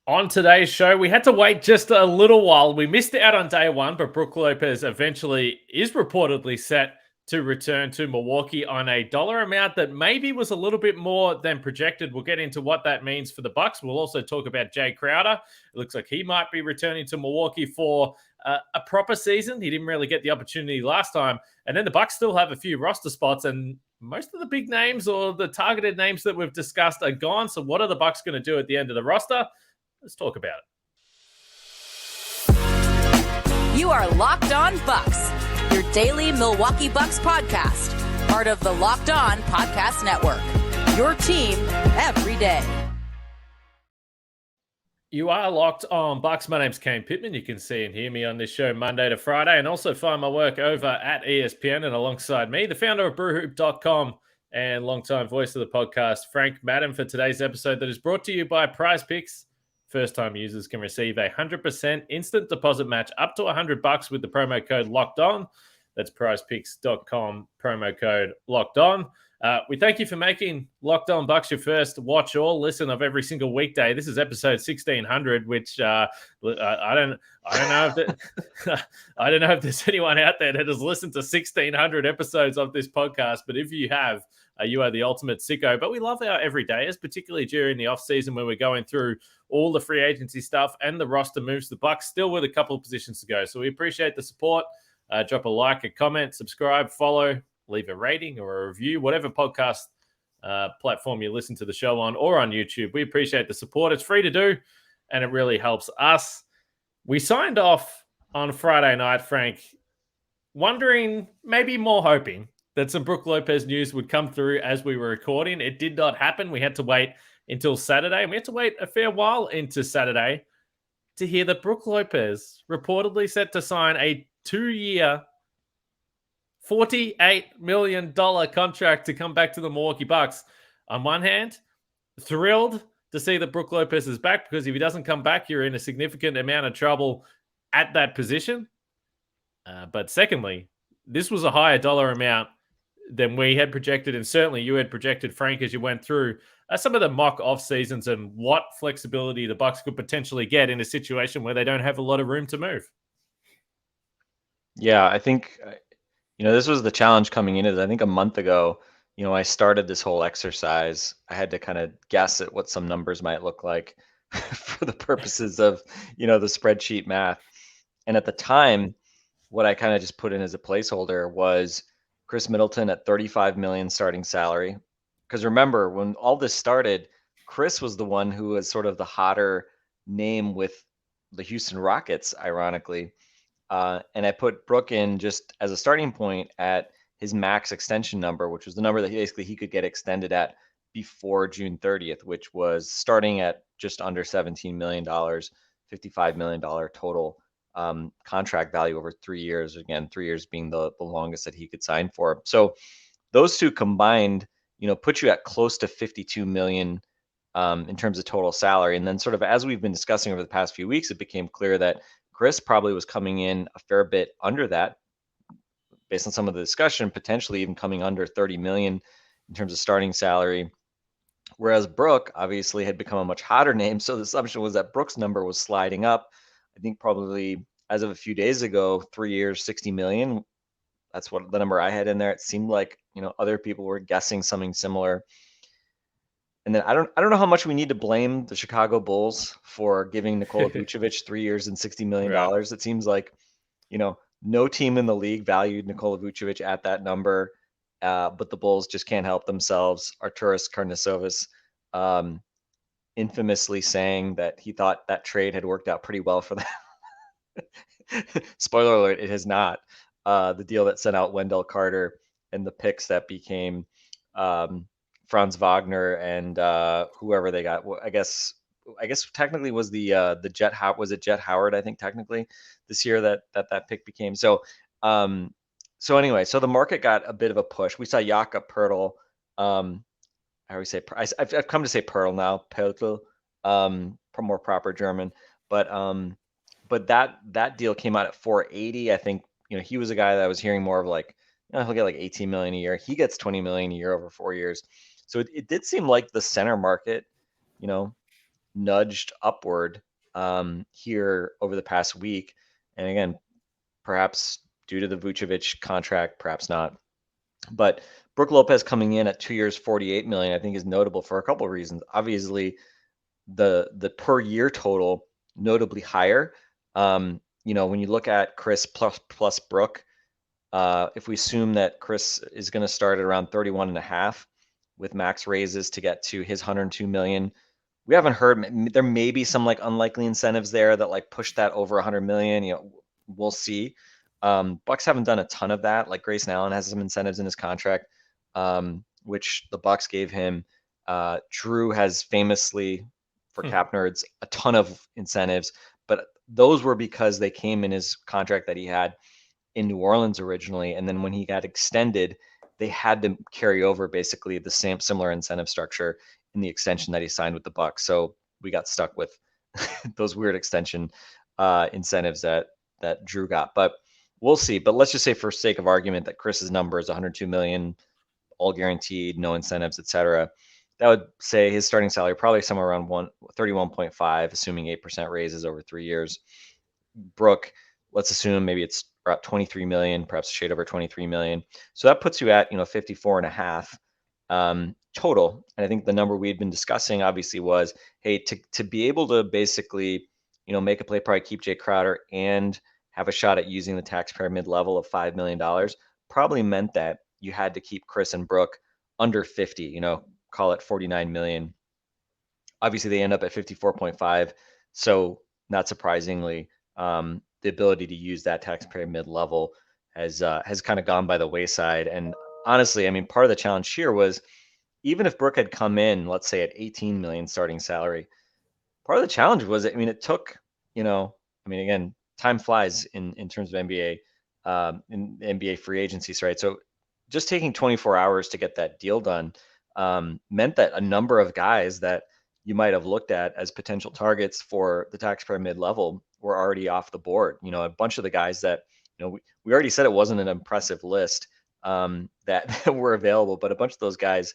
On today's show, we had to wait just a little while. We missed out on day one, but Brook Lopez eventually is reportedly set to return to Milwaukee on a dollar amount that maybe was a little bit more than projected. We'll get into what that means for the Bucks. We'll also talk about Jae Crowder. It looks like he might be returning to Milwaukee for a proper season. He didn't really get the opportunity last time. And then the Bucks still have a few roster spots, and most of the big names or the targeted names that we've discussed are gone. So what are the Bucks going to do at the end of the roster? Let's talk about it. You are Locked On Bucks, your daily Milwaukee Bucks podcast, part of the Locked On Podcast Network, your team every day. You are Locked On Bucks. My name's Kane Pittman. You can see and hear me on this show Monday to Friday, and also find my work over at ESPN. And alongside me, the founder of brewhoop.com and longtime voice of the podcast, Frank Madden, for today's episode that is brought to you by Prize Picks. First-time users can receive a 100% instant deposit match up to $100 with the promo code Locked On. That's prizepicks.com, promo code Locked On. We thank you for making Locked On Bucks your first watch or listen of every single weekday. This is episode 1600, which I don't know if I don't know if there's anyone out there that has listened to 1600 episodes of this podcast, but if you have, you are the ultimate sicko. But we love our everydayers, particularly during the off season when we're going through all the free agency stuff and the roster moves. The Bucks still with a couple of positions to go, so we appreciate the support. Drop a like, a comment, subscribe, follow, leave a rating or a review, whatever podcast platform you listen to the show on, or on YouTube. We appreciate the support. It's free to do, and it really helps us. We signed off on Friday night, Frank, wondering, maybe more hoping, that some Brook Lopez news would come through as we were recording. It did not happen. We had to wait until Saturday, and we had to wait a fair while into Saturday to hear that Brook Lopez reportedly set to sign a 2-year, $48 million contract to come back to the Milwaukee Bucks. On one hand, thrilled to see that Brook Lopez is back, because if he doesn't come back, you're in a significant amount of trouble at that position. But secondly, this was a higher dollar amount than we had projected, and certainly you had projected, Frank, as you went through some of the mock off seasons and what flexibility the Bucks could potentially get in a situation where they don't have a lot of room to move. Yeah, I think, this was the challenge coming into it. I think a month ago, I started this whole exercise. I had to kind of guess at what some numbers might look like for the purposes of, the spreadsheet math. And at the time, what I kind of just put in as a placeholder was Chris Middleton at $35 million starting salary. Because remember, when all this started, Chris was the one who was sort of the hotter name with the Houston Rockets, ironically. And I put Brook in just as a starting point at his max extension number, which was the number that he could get extended at before June 30th, which was starting at just under $17 million, $55 million total contract value over 3 years. Again, 3 years being the longest that he could sign for. So those two combined, put you at close to $52 million in terms of total salary. And then sort of as we've been discussing over the past few weeks, it became clear that Chris probably was coming in a fair bit under that based on some of the discussion, potentially even coming under 30 million in terms of starting salary. Whereas Brook obviously had become a much hotter name. So the assumption was that Brook's number was sliding up. I think probably as of a few days ago, 3 years, 60 million. That's what the number I had in there. It seemed like, other people were guessing something similar. And then I don't know how much we need to blame the Chicago Bulls for giving Nikola Vucevic 3 years and $60 million. Right. It seems like, no team in the league valued Nikola Vucevic at that number, but the Bulls just can't help themselves. Arturas Karnisovas infamously saying that he thought that trade had worked out pretty well for them. Spoiler alert, it has not. The deal that sent out Wendell Carter and the picks that became Franz Wagner and whoever they got. Well, I guess technically was the Jet Howard. Was it Jet Howard? I think technically this year that pick became. So anyway, so the market got a bit of a push. We saw Jakob Poeltl. I always say I've come to say Poeltl now. Poeltl, more proper German. But that deal came out at 480. I think he was a guy that I was hearing more of like he'll get like 18 million a year. He gets 20 million a year over 4 years. So it did seem like the center market, nudged upward here over the past week. And again, perhaps due to the Vucevic contract, perhaps not. But Brook Lopez coming in at 2 years, 48 million, I think is notable for a couple of reasons. Obviously, the per year total notably higher. When you look at Chris plus Brook, if we assume that Chris is going to start at around 31 and a half with max raises to get to his 102 million, we haven't heard. There may be some like unlikely incentives there that like push that over 100 million. We'll see. Bucks haven't done a ton of that. Like Grayson Allen has some incentives in his contract, which the Bucks gave him. Drew has famously, for cap nerds, a ton of incentives, but those were because they came in his contract that he had in New Orleans originally, and then when he got extended, they had to carry over basically the same similar incentive structure in the extension that he signed with the Bucks. So we got stuck with those weird extension incentives that Drew got. But we'll see. But let's just say, for sake of argument, that Chris's number is 102 million, all guaranteed, no incentives, etc. That would say his starting salary probably somewhere around 31.5, assuming 8% raises over 3 years. Brook, let's assume maybe it's about 23 million, perhaps a shade over 23 million. So that puts you at 54 and a half total. And I think the number we had been discussing obviously was, hey, to be able to basically make a play, probably keep Jae Crowder and have a shot at using the taxpayer mid-level of $5 million, probably meant that you had to keep Chris and Brook under 50, call it 49 million. Obviously, they end up at 54.5. So not surprisingly, the ability to use that taxpayer mid-level has kind of gone by the wayside. And honestly, I mean, part of the challenge here was, even if Brook had come in, let's say at 18 million starting salary, part of the challenge was, it took, again, time flies in terms of NBA, in NBA free agencies, right? So just taking 24 hours to get that deal done meant that a number of guys that you might have looked at as potential targets for the taxpayer mid-level were already off the board. A bunch of the guys that, we already said it wasn't an impressive list that were available, but a bunch of those guys,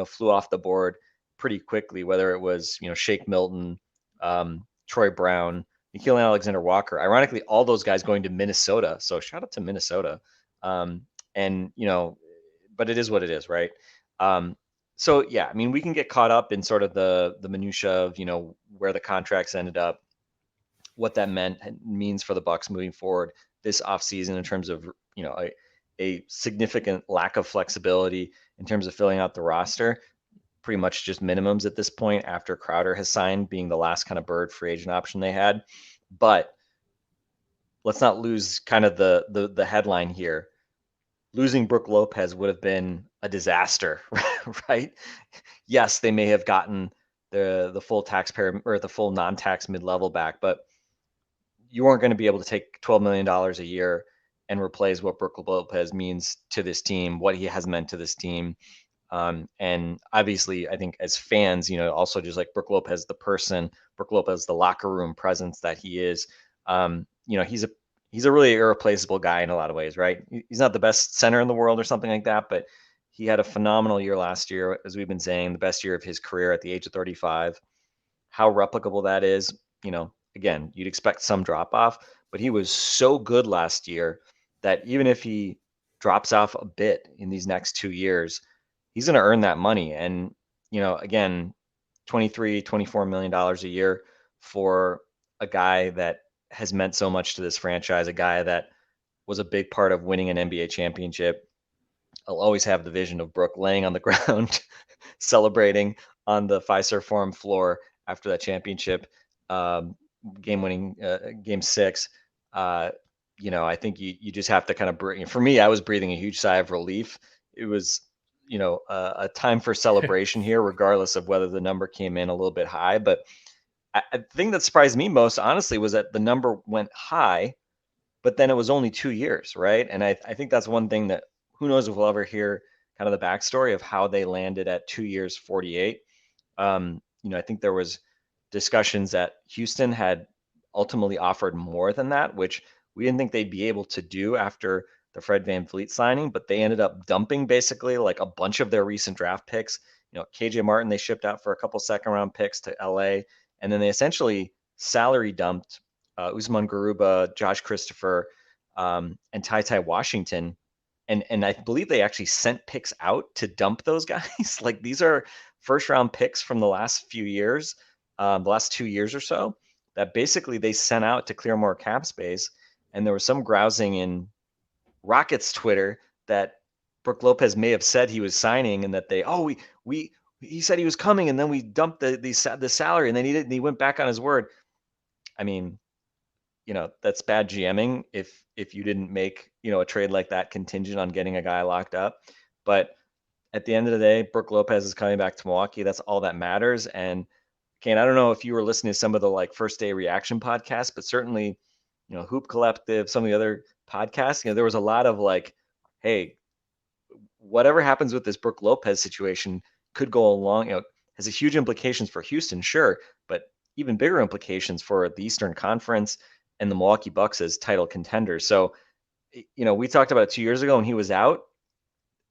flew off the board pretty quickly, whether it was, Shake Milton, Troy Brown, Nickeil Alexander-Walker. Ironically, all those guys going to Minnesota. So shout out to Minnesota. But it is what it is, right? So yeah, we can get caught up in sort of the minutia of, where the contracts ended up, what that means for the Bucks moving forward this offseason in terms of, a significant lack of flexibility in terms of filling out the roster. Pretty much just minimums at this point after Crowder has signed, being the last kind of bird free agent option they had. But let's not lose kind of the headline here. Losing Brook Lopez would have been a disaster, right? Yes, they may have gotten the full taxpayer or the full non-tax mid-level back, but you weren't going to be able to take $12 million a year and replace what Brook Lopez means to this team, what he has meant to this team. And obviously, I think as fans, also just like Brook Lopez, the person, Brook Lopez, the locker room presence that he is, he's a really irreplaceable guy in a lot of ways, right? He's not the best center in the world or something like that, but he had a phenomenal year last year, as we've been saying, the best year of his career at the age of 35. How replicable that is, again, you'd expect some drop off, but he was so good last year that even if he drops off a bit in these next 2 years, he's going to earn that money. And, again, $24 million a year for a guy that has meant so much to this franchise, a guy that was a big part of winning an NBA championship. I'll always have the vision of Brook laying on the ground, celebrating on the Fiserv Forum floor after that championship, game-winning game 6. I think you just have to kind of breathe. For me, I was breathing a huge sigh of relief. It was, a time for celebration here, regardless of whether the number came in a little bit high. But I think that surprised me most, honestly, was that the number went high, but then it was only 2 years, right? And I think that's one thing that, who knows if we'll ever hear kind of the backstory of how they landed at 2 years, 48. I think there was discussions that Houston had ultimately offered more than that, which we didn't think they'd be able to do after the Fred VanVleet signing, but they ended up dumping basically like a bunch of their recent draft picks. KJ Martin, they shipped out for a couple second round picks to LA And then they essentially salary dumped Usman Garuba, Josh Christopher, and Ty Washington. And I believe they actually sent picks out to dump those guys. Like, these are first round picks from the last few years, the last 2 years or so, that basically they sent out to clear more cap space. And there was some grousing in Rockets Twitter that Brook Lopez may have said he was signing, and that he said he was coming, and then we dumped the salary, and then he went back on his word. I mean, that's bad GMing if you didn't make, a trade like that contingent on getting a guy locked up. But at the end of the day, Brook Lopez is coming back to Milwaukee. That's all that matters. And Kane, I don't know if you were listening to some of the first day reaction podcasts, but certainly, Hoop Collective, some of the other podcasts, there was a lot of hey, whatever happens with this Brook Lopez situation could go along, has a huge implications for Houston, sure, but even bigger implications for the Eastern Conference and the Milwaukee Bucks as title contenders. So, we talked about it 2 years ago when he was out.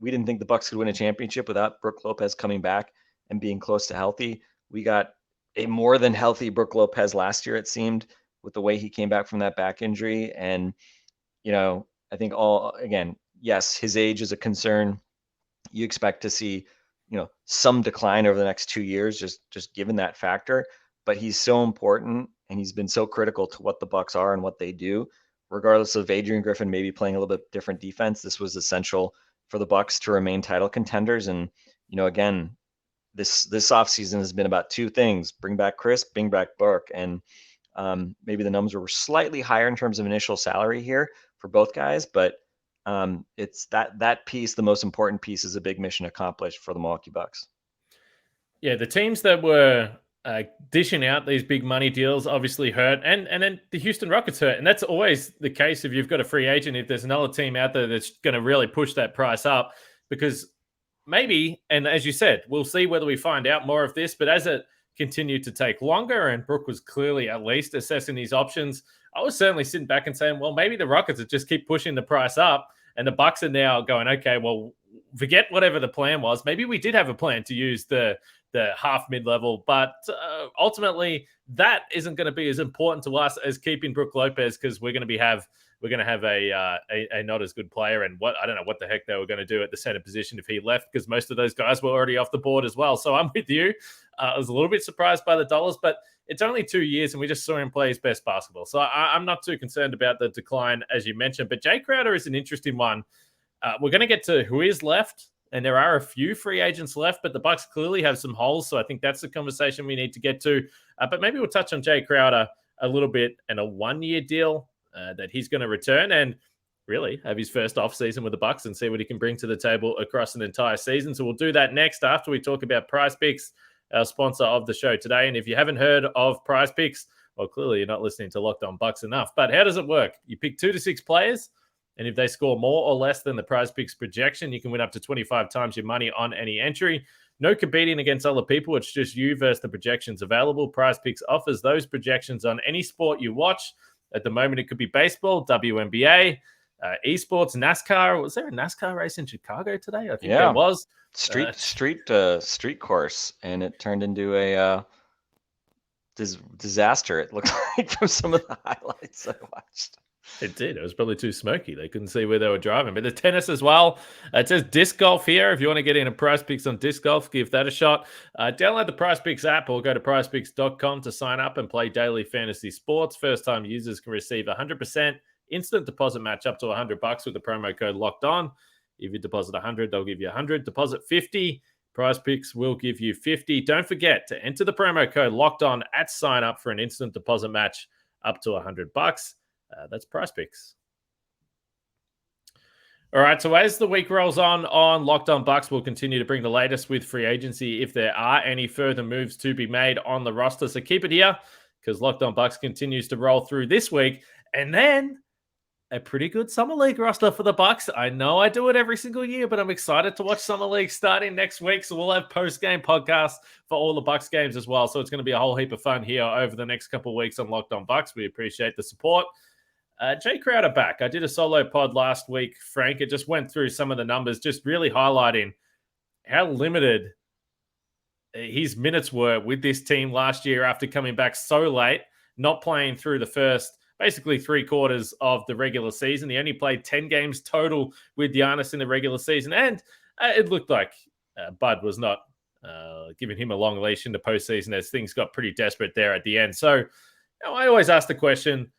We didn't think the Bucks could win a championship without Brook Lopez coming back and being close to healthy. We got a more than healthy Brook Lopez last year, it seemed, with the way he came back from that back injury. And, I think yes, his age is a concern. You expect to see, some decline over the next 2 years, just given that factor. But he's so important, and he's been so critical to what the Bucks are and what they do. Regardless of Adrian Griffin maybe playing a little bit different defense, this was essential for the Bucks to remain title contenders. And, again, this offseason has been about two things: bring back Chris, bring back Burke. And maybe the numbers were slightly higher in terms of initial salary here for both guys, but it's that piece, the most important piece, is a big mission accomplished for the Milwaukee Bucks. Yeah, the teams that were dishing out these big money deals obviously hurt, and then the Houston Rockets hurt, and that's always the case if you've got a free agent. If there's another team out there that's going to really push that price up, because maybe, and as you said, we'll see whether we find out more of this, but as it continued to take longer, and Brook was clearly at least assessing these options, I was certainly sitting back and saying, well, maybe the Rockets would just keep pushing the price up, and the Bucks are now going, okay, well, forget whatever the plan was. Maybe we did have a plan to use the half mid-level, but ultimately that isn't going to be as important to us as keeping Brook Lopez, because we're going to have a not as good player. And I don't know what the heck they were going to do at the center position if he left, because most of those guys were already off the board as well. So I'm with you. I was a little bit surprised by the dollars, but it's only 2 years and we just saw him play his best basketball. So I'm not too concerned about the decline, as you mentioned. But Jae Crowder is an interesting one. We're going to get to who is left, and there are a few free agents left, but the Bucks clearly have some holes. So I think that's the conversation we need to get to. But maybe we'll touch on Jae Crowder a little bit, and a 1-year deal that he's going to return and really have his first off season with the Bucks and see what he can bring to the table across an entire season. So we'll do that next after we talk about Prize Picks, our sponsor of the show today. And if you haven't heard of Prize Picks, well, clearly you're not listening to Locked On Bucks enough. But how does it work? You pick 2 to 6 players, and if they score more or less than the Prize Picks projection, you can win up to 25 times your money on any entry. No competing against other people. It's just you versus the projections available. Prize Picks offers those projections on any sport you watch. At the moment, it could be baseball, WNBA, esports, NASCAR. Was there a NASCAR race in Chicago today? I think there was. Street course, and it turned into a disaster, it looked like, from some of the highlights I watched. It did. It was probably too smoky. They couldn't see where they were driving. But there's tennis as well. It says disc golf here. If you want to get into Prize Picks on disc golf, give that a shot. Download the Prize Picks app or go to prizepicks.com to sign up and play daily fantasy sports. First-time users can receive 100% instant deposit match up to $100 with the promo code Locked On. If you deposit 100, they'll give you 100. Deposit 50. Prize Picks will give you 50. Don't forget to enter the promo code Locked On at sign up for an instant deposit match up to $100. That's Prize Picks. All right, so as the week rolls on Locked On Bucks, we'll continue to bring the latest with free agency if there are any further moves to be made on the roster. So keep it here, because Locked On Bucks continues to roll through this week. And then a pretty good Summer League roster for the Bucks. I know I do it every single year, but I'm excited to watch Summer League starting next week. So we'll have post-game podcasts for all the Bucks games as well. So it's going to be a whole heap of fun here over the next couple of weeks on Locked On Bucks. We appreciate the support. Jae Crowder back. I did a solo pod last week, Frank. It just went through some of the numbers, just really highlighting how limited his minutes were with this team last year after coming back so late, not playing through the first basically 3/4 of the regular season. He only played 10 games total with Giannis in the regular season. And it looked like Bud was not giving him a long leash in the postseason as things got pretty desperate there at the end. So I always ask the question,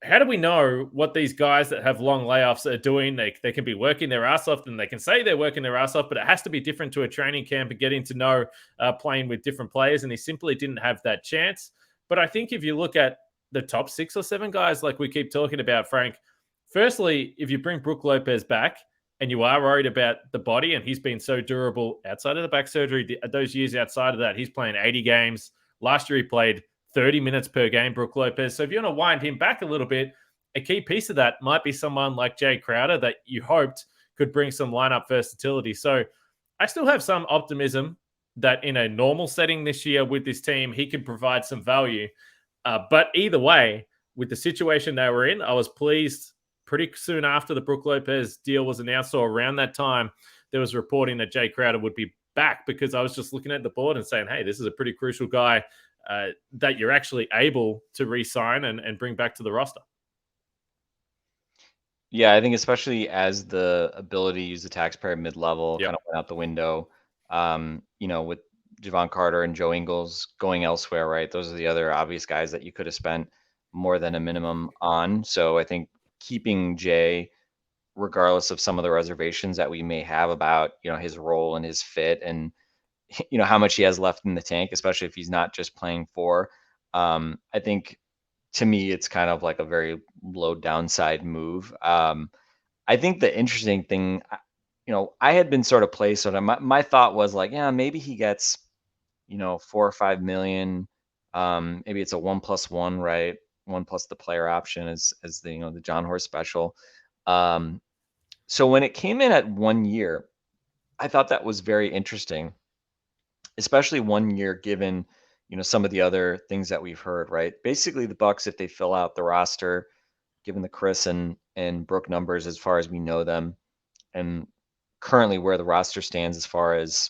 how do we know what these guys that have long layoffs are doing? They can be working their ass off, and they can say they're working their ass off, but it has to be different to a training camp and getting to know playing with different players. And he simply didn't have that chance. But I think if you look at the top 6 or 7 guys, like we keep talking about, Frank, firstly, if you bring Brook Lopez back and you are worried about the body, and he's been so durable outside of the back surgery, those years outside of that, he's playing 80 games. Last year, he played 30 minutes per game, Brook Lopez. So if you want to wind him back a little bit, a key piece of that might be someone like Jae Crowder that you hoped could bring some lineup versatility. So I still have some optimism that in a normal setting this year with this team, he could provide some value. But either way, with the situation they were in, I was pleased pretty soon after the Brook Lopez deal was announced, or around that time, there was reporting that Jae Crowder would be back, because I was just looking at the board and saying, hey, this is a pretty crucial guy that you're actually able to re-sign and bring back to the roster. Yeah, I think especially as the ability to use the taxpayer mid-level Yep. kind of went out the window, with Javon Carter and Joe Ingles going elsewhere, right? Those are the other obvious guys that you could have spent more than a minimum on. So I think keeping Jay, regardless of some of the reservations that we may have about, his role and his fit and, how much he has left in the tank, especially if he's not just playing 4. I think to me, it's kind of like a very low downside move. I think the interesting thing, I had been sort of placed on him. My thought was like, yeah, maybe he gets, 4 or 5 million. Maybe it's a 1+1, right? 1 plus the player option as the, the John Horst special. So when it came in at 1 year, I thought that was very interesting, especially 1 year given, some of the other things that we've heard, right? Basically, the Bucks, if they fill out the roster, given the Chris and Brook numbers as far as we know them, and currently where the roster stands as far as,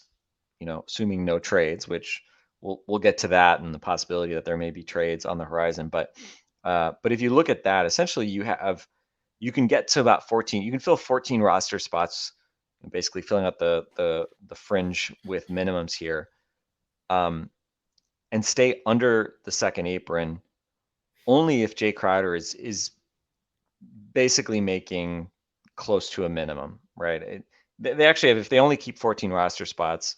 assuming no trades, which we'll get to that and the possibility that there may be trades on the horizon. But if you look at that, essentially you can get to about 14. You can fill 14 roster spots, basically filling out the fringe with minimums here, and stay under the second apron only if Jae Crowder is basically making close to a minimum, right? They actually have, if they only keep 14 roster spots,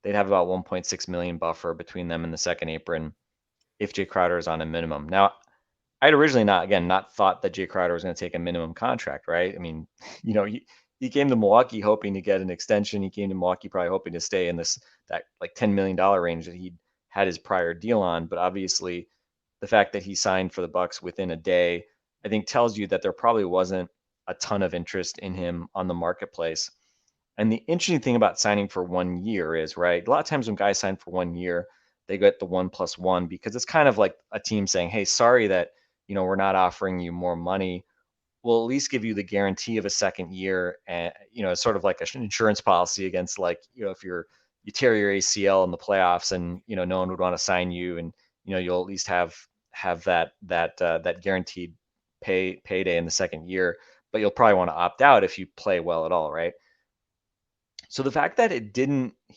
they'd have about 1.6 million buffer between them and the second apron if Jae Crowder is on a minimum. Now, I'd originally not thought that Jae Crowder was going to take a minimum contract, right? I mean, he came to Milwaukee hoping to get an extension. He came to Milwaukee probably hoping to stay in that like $10 million range that he'd had his prior deal on. But obviously, the fact that he signed for the Bucks within a day, I think tells you that there probably wasn't a ton of interest in him on the marketplace. And the interesting thing about signing for 1 year is, right, a lot of times when guys sign for 1 year, they get the 1+1 because it's kind of like a team saying, hey, sorry that, we're not offering you more money. We'll at least give you the guarantee of a second year. And, sort of like an insurance policy against, like, if you tear your ACL in the playoffs and, no one would want to sign you, and, you'll at least have that guaranteed payday in the second year, but you'll probably want to opt out if you play well at all, right? So the fact that he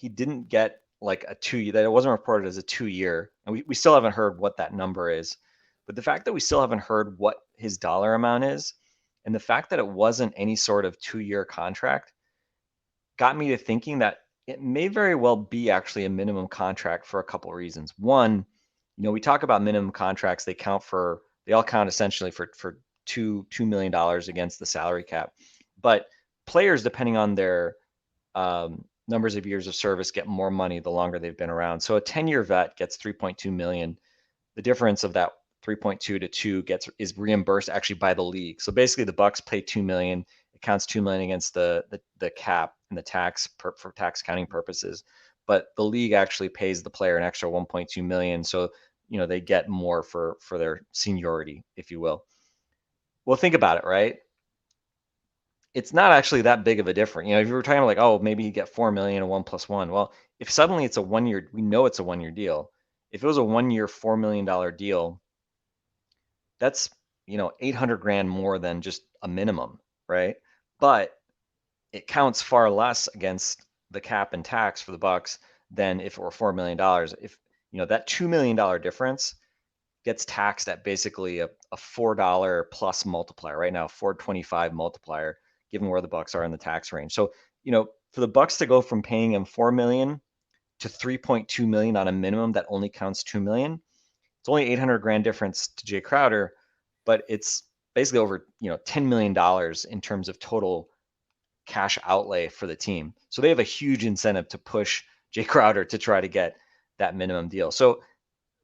didn't get like a 2 year, that it wasn't reported as a 2 year, and we still haven't heard what that number is, but the fact that we still haven't heard what his dollar amount is, and the fact that it wasn't any sort of 2 year contract got me to thinking that it may very well be actually a minimum contract for a couple of reasons. One, we talk about minimum contracts, they all count essentially for $2 million against the salary cap. But players, depending on their numbers of years of service, get more money the longer they've been around. So a 10-year vet gets 3.2 million. The difference of that 3.2 to 2 is reimbursed actually by the league. So basically the Bucks pay 2 million. It counts 2 million against the cap and the tax for tax counting purposes. But the league actually pays the player an extra 1.2 million. So, they get more for their seniority, if you will. Well, think about it, right? It's not actually that big of a difference. If you were talking about like, oh, maybe you get 4 million and 1+1. Well, if suddenly it's a 1 year, we know it's a 1 year deal. If it was a 1 year, $4 million deal, that's, 800 grand more than just a minimum, right? But it counts far less against the cap and tax for the Bucks than if it were $4 million. If, that $2 million difference gets taxed at basically a $4 plus multiplier right now, 425 multiplier, given where the Bucks are in the tax range. So, for the Bucks to go from paying him 4 million to 3.2 million on a minimum that only counts 2 million, it's only 800 grand difference to Jae Crowder, but it's basically over, $10 million in terms of total cash outlay for the team. So they have a huge incentive to push Jae Crowder to try to get that minimum deal. So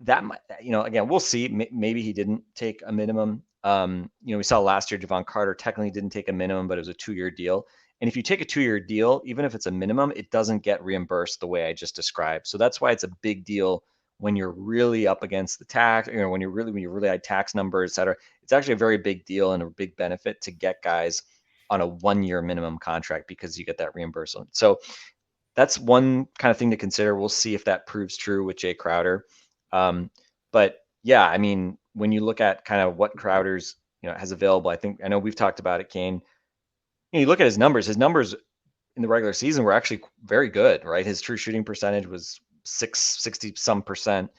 that might, again, we'll see. Maybe he didn't take a minimum. We saw last year Javon Carter technically didn't take a minimum, but it was a 2-year deal. And if you take a 2-year deal, even if it's a minimum, it doesn't get reimbursed the way I just described. So that's why it's a big deal when you're really up against the tax, when you're really high tax numbers, et cetera. It's actually a very big deal and a big benefit to get guys on a 1-year minimum contract because you get that reimbursement. So that's one kind of thing to consider. We'll see if that proves true with Jae Crowder. But yeah, I mean, when you look at kind of what Crowder's, has available, I know we've talked about it, Kane. You look at his numbers in the regular season were actually very good, right? His true shooting percentage was 60 some percent.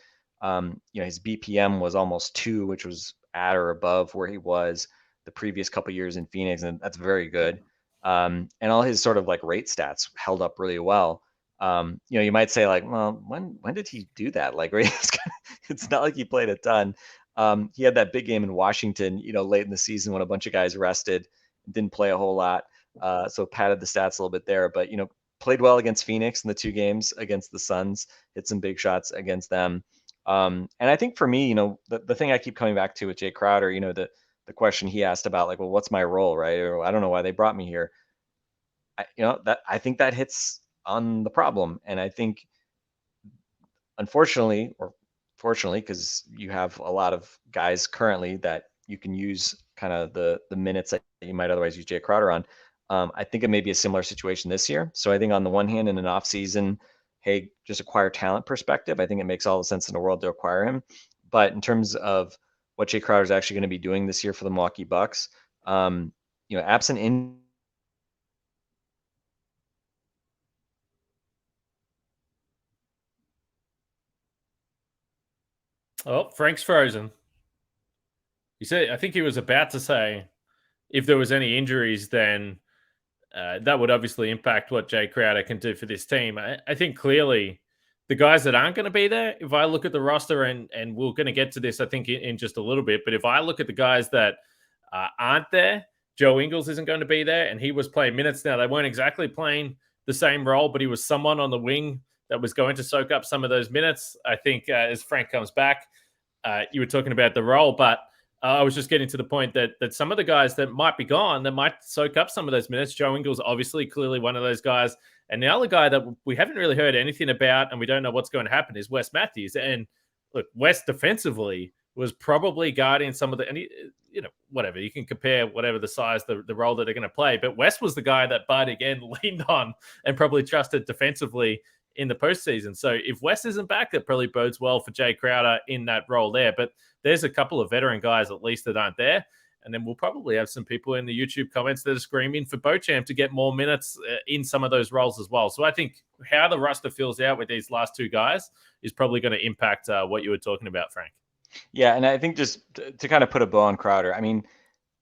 His BPM was almost 2, which was at or above where he was the previous couple years in Phoenix, and that's very good. And all his sort of like rate stats held up really well. You might say like, well, when did he do that? Like, right? It's not like he played a ton. He had that big game in Washington, late in the season when a bunch of guys rested, didn't play a whole lot. So padded the stats a little bit there, but, played well against Phoenix in the 2 games against the Suns, hit some big shots against them. And I think for me, the thing I keep coming back to with Jae Crowder, the question he asked about like, well, what's my role, right? Or I don't know why they brought me here. I think that hits on the problem. And I think, unfortunately, or fortunately, because you have a lot of guys currently that you can use kind of the minutes that you might otherwise use Jae Crowder on. I think it may be a similar situation this year. So I think on the one hand, in an off season, hey, just acquire talent perspective, I think it makes all the sense in the world to acquire him. But in terms of what Jae Crowder is actually going to be doing this year for the Milwaukee Bucks, absent in. Oh, Frank's frozen. He said, I think he was about to say, if there was any injuries, then that would obviously impact what Jae Crowder can do for this team. I think clearly the guys that aren't going to be there, if I look at the roster, and we're going to get to this, I think, in just a little bit, but if I look at the guys that aren't there, Joe Ingles isn't going to be there, and he was playing minutes. Now, they weren't exactly playing the same role, but he was someone on the wing that was going to soak up some of those minutes. I think as Frank comes back, you were talking about the role, but I was just getting to the point that some of the guys that might be gone, that might soak up some of those minutes. Joe Ingles, obviously, clearly one of those guys. And the other guy that we haven't really heard anything about, and we don't know what's going to happen, is Wes Matthews. And look, Wes defensively was probably guarding some of the, and he, whatever, you can compare whatever the size, the role that they're going to play. But Wes was the guy that Bud, again, leaned on and probably trusted defensively in the postseason. So if Wes isn't back, that probably bodes well for Jae Crowder in that role there. But there's a couple of veteran guys at least that aren't there. And then we'll probably have some people in the YouTube comments that are screaming for Beauchamp to get more minutes in some of those roles as well. So I think how the roster fills out with these last 2 guys is probably going to impact what you were talking about, Frank. Yeah, and I think just to kind of put a bow on Crowder, I mean,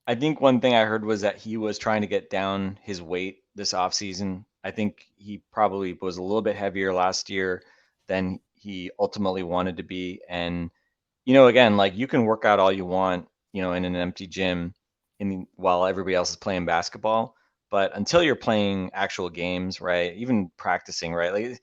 I think one thing I heard was that he was trying to get down his weight this offseason. I think he probably was a little bit heavier last year than he ultimately wanted to be. And, again, like you can work out all you want, in an empty gym while everybody else is playing basketball. But until you're playing actual games, right, even practicing, right, like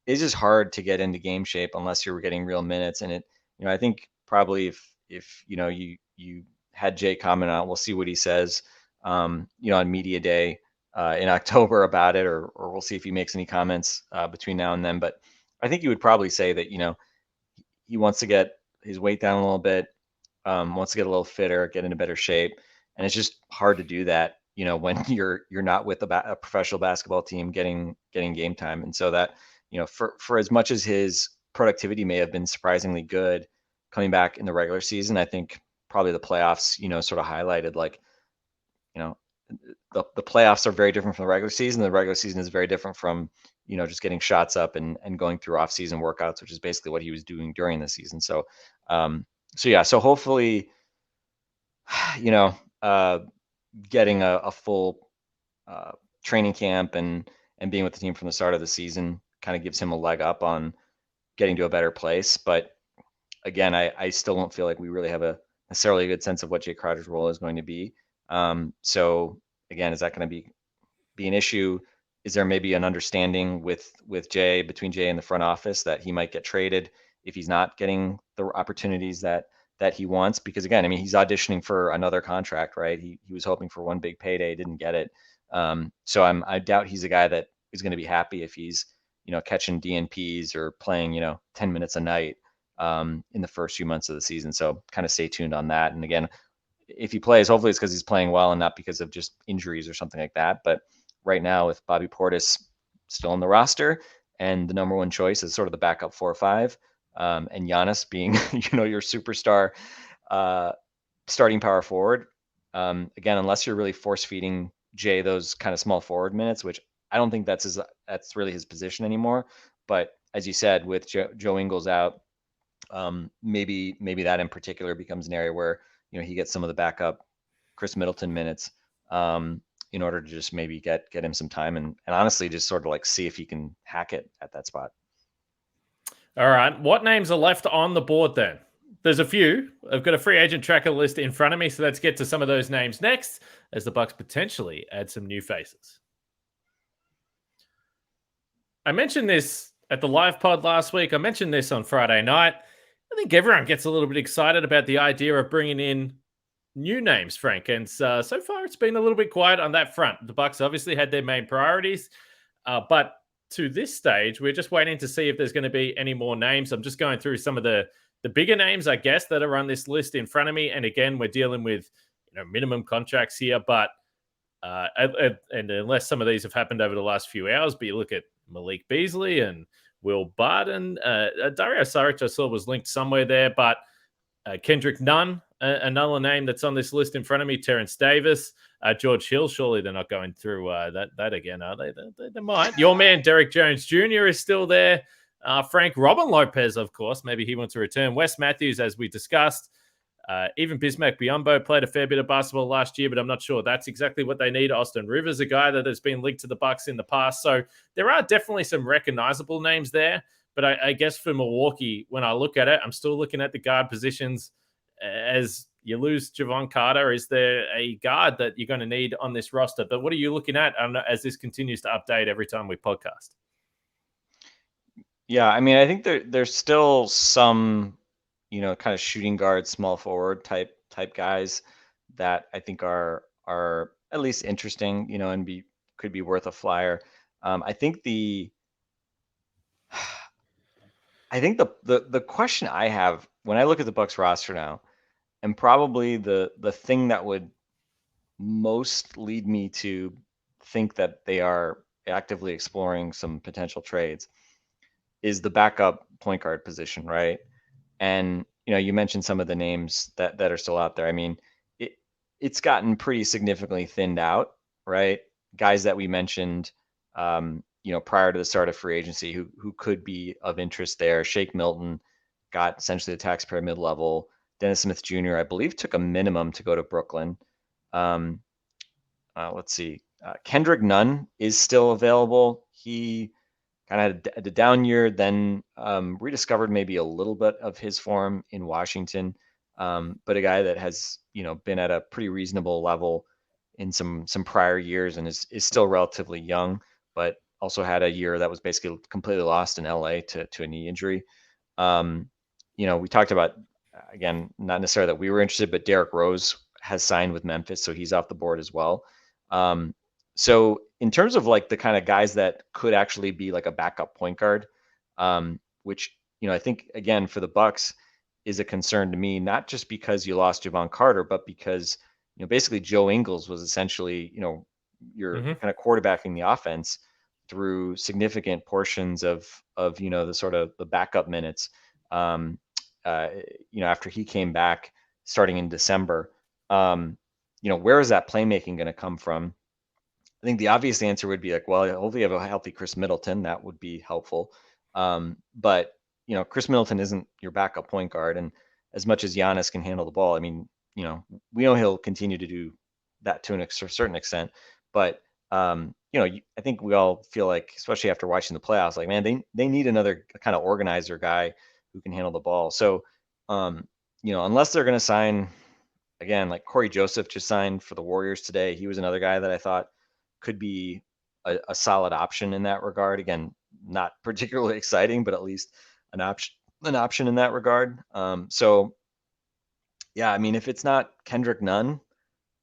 it's just hard to get into game shape unless you're getting real minutes. And I think probably if you had Jay comment on it, we'll see what he says, on media day in October about it, or we'll see if he makes any comments between now and then. But I think he would probably say that, he wants to get his weight down a little bit, wants to get a little fitter, get into better shape. And it's just hard to do that, when you're not with a professional basketball team getting game time. And so that for as much as his productivity may have been surprisingly good coming back in the regular season, I think probably the playoffs, sort of highlighted like, you know, the playoffs are very different from the regular season. The regular season is very different from, just getting shots up and going through off season workouts, which is basically what he was doing during the season. So, so hopefully, uh, getting a full training camp and being with the team from the start of the season kind of gives him a leg up on getting to a better place. But again, I still don't feel like we really have a necessarily a good sense of what Jae Crowder's role is going to be. So again, is that going to be an issue? Is there maybe an understanding with Jay, between Jay and the front office, that he might get traded if he's not getting the opportunities that he wants? Because again, I mean, he's auditioning for another contract, right? He was hoping for one big payday, didn't get it. So I doubt he's a guy that is going to be happy if he's, catching DNPs or playing, 10 minutes a night in the first few months of the season. So kind of stay tuned on that. And again, if he plays, hopefully it's because he's playing well and not because of just injuries or something like that. But right now, with Bobby Portis still on the roster and the number one choice is sort of the backup 4 or 5, and Giannis being, your superstar starting power forward, again, unless you're really force feeding Jay those kind of small forward minutes, which I don't think that's really his position anymore. But as you said, with Joe Ingles out, maybe that in particular becomes an area where he gets some of the backup Chris Middleton minutes in order to just maybe get him some time and honestly just sort of like see if he can hack it at that spot. All right, what names are left on the board then? There's a few. I've got a free agent tracker list in front of me, so let's get to some of those names next as the Bucks potentially add some new faces. I mentioned this at the live pod last week. I mentioned this on Friday night. I think everyone gets a little bit excited about the idea of bringing in new names, Frank. And so far, it's been a little bit quiet on that front. The Bucks obviously had their main priorities, but to this stage, we're just waiting to see if there's going to be any more names. I'm just going through some of the bigger names, I guess, that are on this list in front of me. And again, we're dealing with minimum contracts here, but and unless some of these have happened over the last few hours, but you look at Malik Beasley and Will Barton, Dario Saric I saw was linked somewhere there, but Kendrick Nunn, another name that's on this list in front of me, Terrence Davis, George Hill. Surely they're not going through that again, are they? They might. Your man Derek Jones Jr. is still there. Robin Lopez, of course. Maybe he wants to return. Wes Matthews, as we discussed. Even Bismack Biyombo played a fair bit of basketball last year, but I'm not sure that's exactly what they need. Austin Rivers, a guy that has been linked to the Bucks in the past. So there are definitely some recognizable names there. But I guess for Milwaukee, when I look at it, I'm still looking at the guard positions. As you lose Javon Carter, is there a guard that you're going to need on this roster? But what are you looking at as this continues to update every time we podcast? Yeah, I mean, I think there's still some, kind of shooting guard, small forward type guys that I think are at least interesting, and could be worth a flyer. I think the question I have when I look at the Bucks roster now, and probably the thing that would most lead me to think that they are actively exploring some potential trades, is the backup point guard position, right? And you mentioned some of the names that are still out there. I mean, it's gotten pretty significantly thinned out, right? Guys that we mentioned, prior to the start of free agency, who could be of interest there. Shake Milton got essentially the taxpayer mid-level. Dennis Smith Jr., I believe, took a minimum to go to Brooklyn. Let's see. Kendrick Nunn is still available. He kind of had a down year, then rediscovered maybe a little bit of his form in Washington, but a guy that has been at a pretty reasonable level in some prior years and is still relatively young, but also had a year that was basically completely lost in LA to a knee injury. We talked about, again, not necessarily that we were interested, but Derrick Rose has signed with Memphis, so he's off the board as well. So in terms of like the kind of guys that could actually be like a backup point guard, which, I think, again, for the Bucks is a concern to me, not just because you lost Javon Carter, but because, basically Joe Ingles was essentially, you're kind of quarterbacking the offense. through significant portions of the sort of the backup minutes. Um, After he came back starting in December, where is that playmaking going to come from? I think the obvious answer would be like, well, hopefully you have a healthy Chris Middleton. That would be helpful. But Chris Middleton isn't your backup point guard, and as much as Giannis can handle the ball, I mean, we know he'll continue to do that to a certain extent. But I think we all feel like, especially after watching the playoffs, like, man, they need another kind of organizer guy who can handle the ball. So, unless they're going to sign again, like Corey Joseph just signed for the Warriors today. He was another guy that I thought could be a solid option in that regard. Again, not particularly exciting, but at least an option in that regard. So yeah, I mean, if it's not Kendrick Nunn,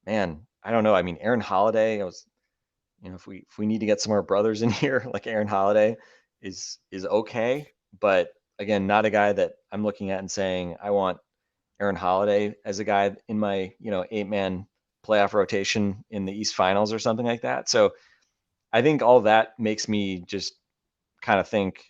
man, I don't know. I mean, Aaron Holiday, if we need to get some more brothers in here, like Aaron Holiday is okay, but again, not a guy that I'm looking at and saying I want Aaron Holiday as a guy in my 8-man playoff rotation in the East Finals or something like that. So I think all that makes me just kind of think,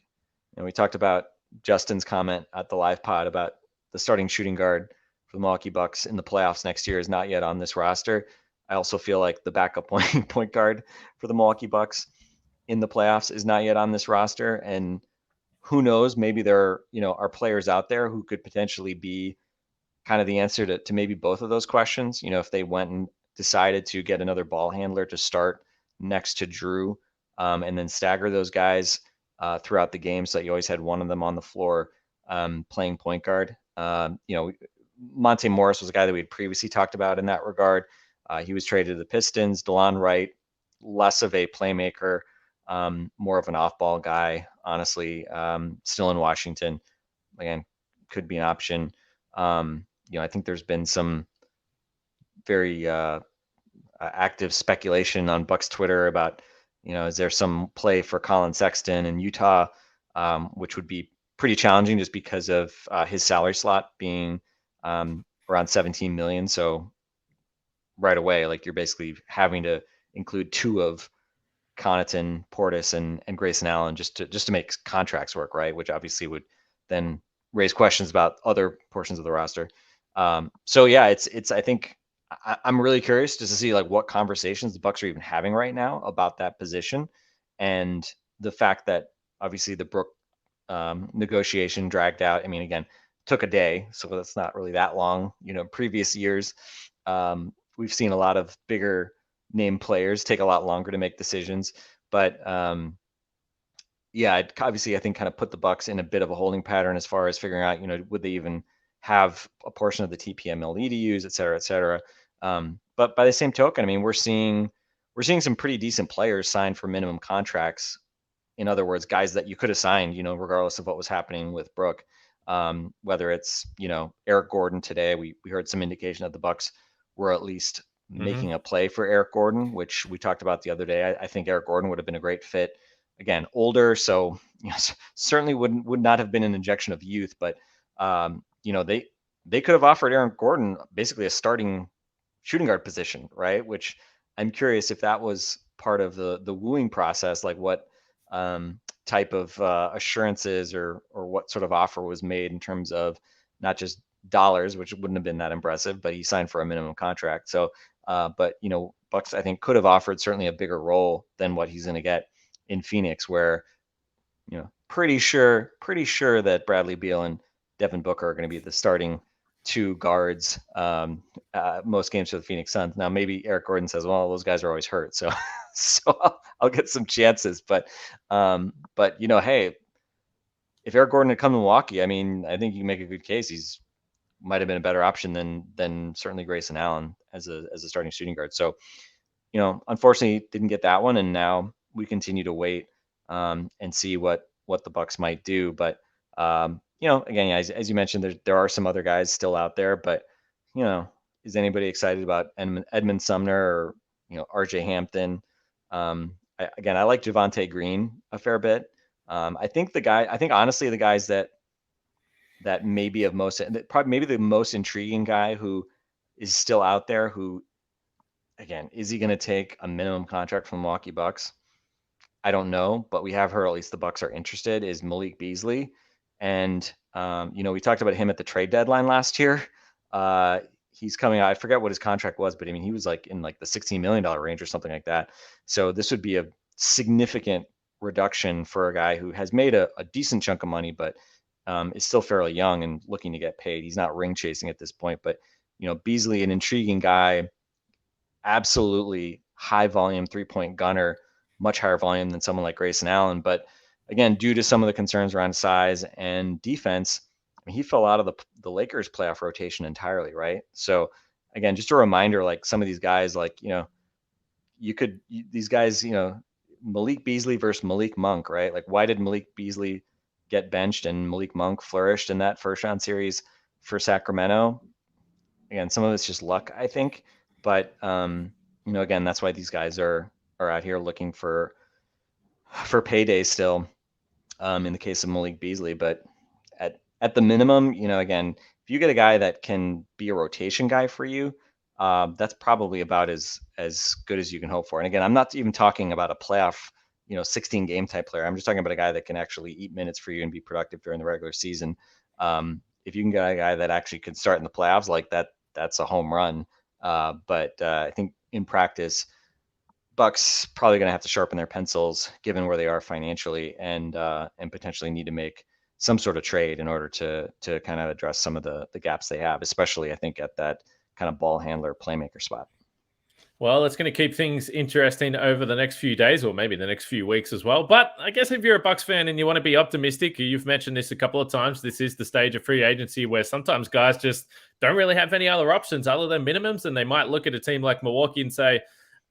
we talked about Justin's comment at the live pod about the starting shooting guard for the Milwaukee Bucks in the playoffs next year is not yet on this roster. I also feel like the backup point guard for the Milwaukee Bucks in the playoffs is not yet on this roster. And who knows, maybe there are players out there who could potentially be kind of the answer to maybe both of those questions. If they went and decided to get another ball handler to start next to Drew, and then stagger those guys throughout the game so that you always had one of them on the floor playing point guard. Monte Morris was a guy that we had previously talked about in that regard. He was traded to the Pistons. DeLon Wright, less of a playmaker, more of an off-ball guy, honestly. Still in Washington. Again, could be an option. I think there's been some very active speculation on Bucks Twitter about, is there some play for Colin Sexton in Utah, which would be pretty challenging just because of his salary slot being around 17 million. So right away, like, you're basically having to include two of Connaughton, Portis, and Grayson Allen just to make contracts work, right? Which obviously would then raise questions about other portions of the roster. So yeah, it's I think I'm really curious just to see like what conversations the Bucks are even having right now about that position, and the fact that obviously the Brook negotiation dragged out. I mean, again, took a day, so that's not really that long. Previous years, we've seen a lot of bigger name players take a lot longer to make decisions, but yeah, obviously I think kind of put the Bucks in a bit of a holding pattern as far as figuring out, would they even have a portion of the TPMLE to use, et cetera, et cetera. But by the same token, I mean, we're seeing some pretty decent players signed for minimum contracts. In other words, guys that you could have signed, regardless of what was happening with Brook. Whether it's, Eric Gordon today, we heard some indication that the Bucks were at least making a play for Eric Gordon, which we talked about the other day. I think Eric Gordon would have been a great fit. Again, older, so certainly would not have been an injection of youth, but they could have offered Aaron Gordon basically a starting shooting guard position, right? Which I'm curious if that was part of the wooing process, like what type of assurances or what sort of offer was made in terms of not just dollars, which wouldn't have been that impressive, but he signed for a minimum contract. So, but Bucks I think could have offered certainly a bigger role than what he's going to get in Phoenix, where pretty sure that Bradley Beal and Devin Booker are going to be the starting two guards most games for the Phoenix Suns. Now maybe Eric Gordon says, well, those guys are always hurt, so I'll get some chances. But hey, if Eric Gordon had come to Milwaukee, I mean, I think you can make a good case. He's might have been a better option than certainly Grayson Allen as a starting shooting guard. So, unfortunately didn't get that one, and now we continue to wait and see what the Bucks might do. But again, as you mentioned, there are some other guys still out there, but is anybody excited about Edmund Sumner or RJ Hampton? I like Javonte Green a fair bit. I think honestly the guys that may be probably maybe the most intriguing guy who is still out there, who, again, is he going to take a minimum contract from Milwaukee Bucks? I don't know, but we have heard at least the Bucks are interested, is Malik Beasley. And, we talked about him at the trade deadline last year. He's coming out. I forget what his contract was, but I mean, he was like in like the $16 million range or something like that. So this would be a significant reduction for a guy who has made a decent chunk of money, but is still fairly young and looking to get paid. He's not ring chasing at this point, but Beasley, an intriguing guy, absolutely high volume 3-point gunner, much higher volume than someone like Grayson Allen. But again, due to some of the concerns around size and defense, I mean, he fell out of the Lakers playoff rotation entirely, right? So again, just a reminder, like some of these guys, like, these guys, Malik Beasley versus Malik Monk, right? Like, why did Malik Beasley get benched and Malik Monk flourished in that first round series for Sacramento? Again, some of it's just luck, I think. But again, that's why these guys are out here looking for payday still. In the case of Malik Beasley, but at the minimum, again, if you get a guy that can be a rotation guy for you, that's probably about as good as you can hope for. And again, I'm not even talking about a playoff, 16 game type player. I'm just talking about a guy that can actually eat minutes for you and be productive during the regular season. If you can get a guy that actually could start in the playoffs like that, that's a home run. But I think in practice, Bucks probably going to have to sharpen their pencils given where they are financially, and potentially need to make some sort of trade in order to kind of address some of the gaps they have, especially I think at that kind of ball handler playmaker spot. Well, it's going to keep things interesting over the next few days, or maybe the next few weeks as well. But I guess if you're a Bucks fan and you want to be optimistic, you've mentioned this a couple of times, this is the stage of free agency where sometimes guys just don't really have any other options other than minimums, and they might look at a team like Milwaukee and say,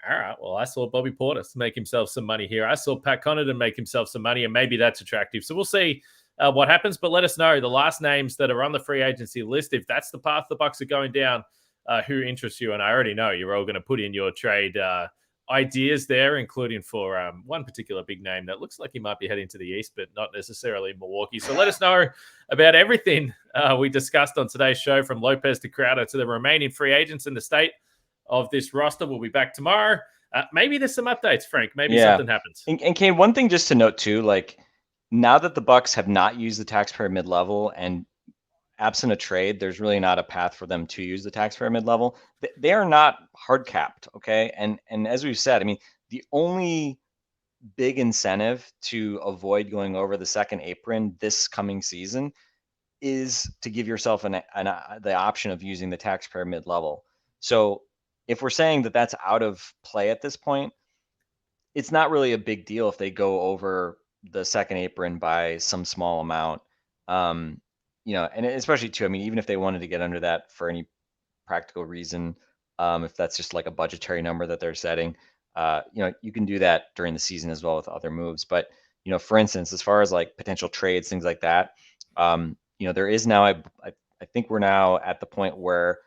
all right, well, I saw Bobby Portis make himself some money here. I saw Pat Connaughton make himself some money, and maybe that's attractive. So we'll see what happens, but let us know the last names that are on the free agency list. If that's the path the Bucks are going down, who interests you? And I already know you're all going to put in your trade ideas there, including for one particular big name that looks like he might be heading to the East, but not necessarily Milwaukee. So let us know about everything we discussed on today's show, from Lopez to Crowder to the remaining free agents in the state of this roster. We'll be back tomorrow. Maybe there's some updates, Frank. Maybe something happens. And Kane, one thing just to note too, like now that the Bucks have not used the taxpayer mid-level, and absent a trade, there's really not a path for them to use the taxpayer mid-level. They are not hard capped, okay? And as we've said, I mean, the only big incentive to avoid going over the second apron this coming season is to give yourself the option of using the taxpayer mid-level. So if we're saying that that's out of play at this point, it's not really a big deal if they go over the second apron by some small amount. And especially too, I mean, even if they wanted to get under that for any practical reason, if that's just like a budgetary number that they're setting, you can do that during the season as well with other moves. But, for instance, as far as like potential trades, things like that, there is now, I think we're now at the point where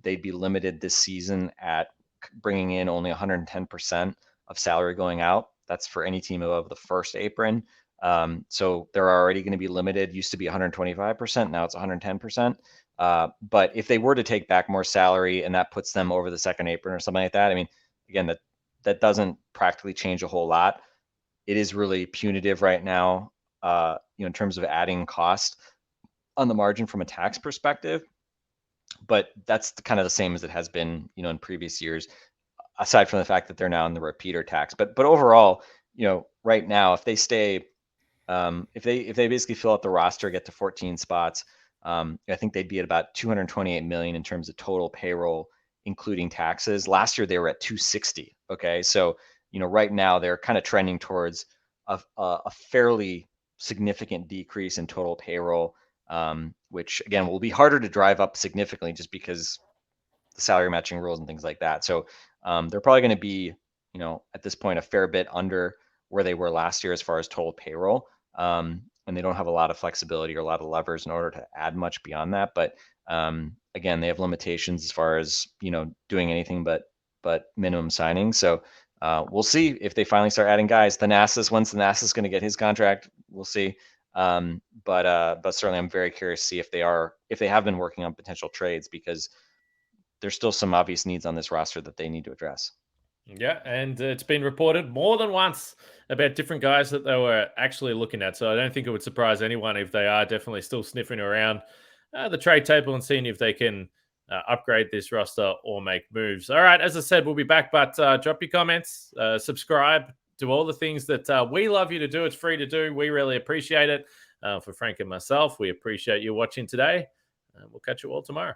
they'd be limited this season at bringing in only 110% of salary going out. That's for any team above the first apron. So they're already going to be limited. Used to be 125%. Now it's 110%. But if they were to take back more salary and that puts them over the second apron or something like that, I mean, again, that doesn't practically change a whole lot. It is really punitive right now, in terms of adding cost on the margin from a tax perspective. But that's kind of the same as it has been, in previous years, aside from the fact that they're now in the repeater tax. But overall, right now, if they stay, if they basically fill out the roster, get to 14 spots, I think they'd be at about 228 million in terms of total payroll, including taxes. Last year they were at 260. Okay, so right now they're kind of trending towards a fairly significant decrease in total payroll, which again will be harder to drive up significantly just because the salary matching rules and things like that. So they're probably going to be, at this point, a fair bit under where they were last year as far as total payroll. And they don't have a lot of flexibility or a lot of levers in order to add much beyond that. But again, they have limitations as far as, doing anything but minimum signings. So we'll see if they finally start adding guys. Once Thanasis going to get his contract, we'll see. But certainly I'm very curious to see if they have been working on potential trades, because there's still some obvious needs on this roster that they need to address. Yeah, and it's been reported more than once about different guys that they were actually looking at. So I don't think it would surprise anyone if they are definitely still sniffing around the trade table and seeing if they can upgrade this roster or make moves. All right, as I said, we'll be back, but drop your comments, subscribe, do all the things that we love you to do. It's free to do. We really appreciate it. For Frank and myself, we appreciate you watching today. We'll catch you all tomorrow.